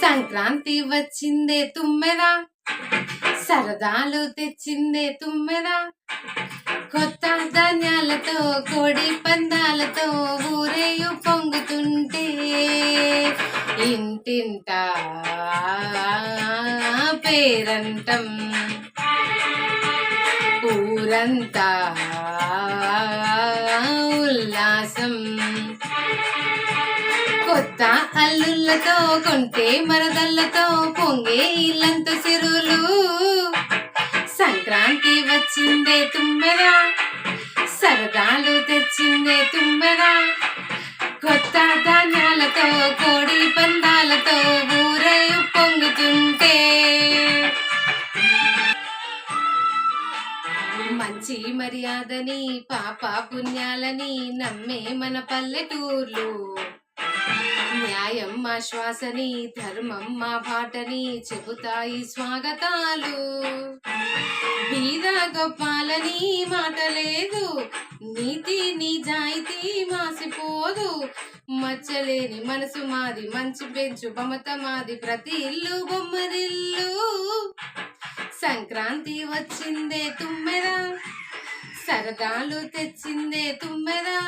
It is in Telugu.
సంక్రాంతి వచ్చిందే తుమ్మెదా, సరదాలు తెచ్చిందే తుమ్మెదా. కొత్త ధాన్యాలతో కోడి పందాలతో ఊరేయు పొంగుతుంటే ఇంటింటా పేరంటం, ఊరంతా ఉల్లాసం. కొత్త అల్లుళ్ళతో కొంటే మరదళ్ళతో పొంగే ఇల్లంత సిరులు. సంక్రాంతి వచ్చిందే తుమ్మెదా, సరదాలు తెచ్చిందే తుమ్మెదా. కొత్త ధాన్యాలతో కోడి పందాలతో ఊరే పొంగుతుంటే మంచి మర్యాదని పాప పుణ్యాలని నమ్మే మన పల్లెటూర్లు. న్యాయం మా శ్వాసని, ధర్మం మా బాటని చెబుతాయి స్వాగతాలు. బీద గొప్పాలని మాట లేదు, నీతి నిజాయితీ మాసిపోదు. మచ్చలేని మనసు మాది, మంచి పెంచు మమత మాది, ప్రతి ఇల్లు బొమ్మరిల్లు. సంక్రాంతి వచ్చిందే తుమ్మెదా, సరదాలు తెచ్చిందే తుమ్మెదా.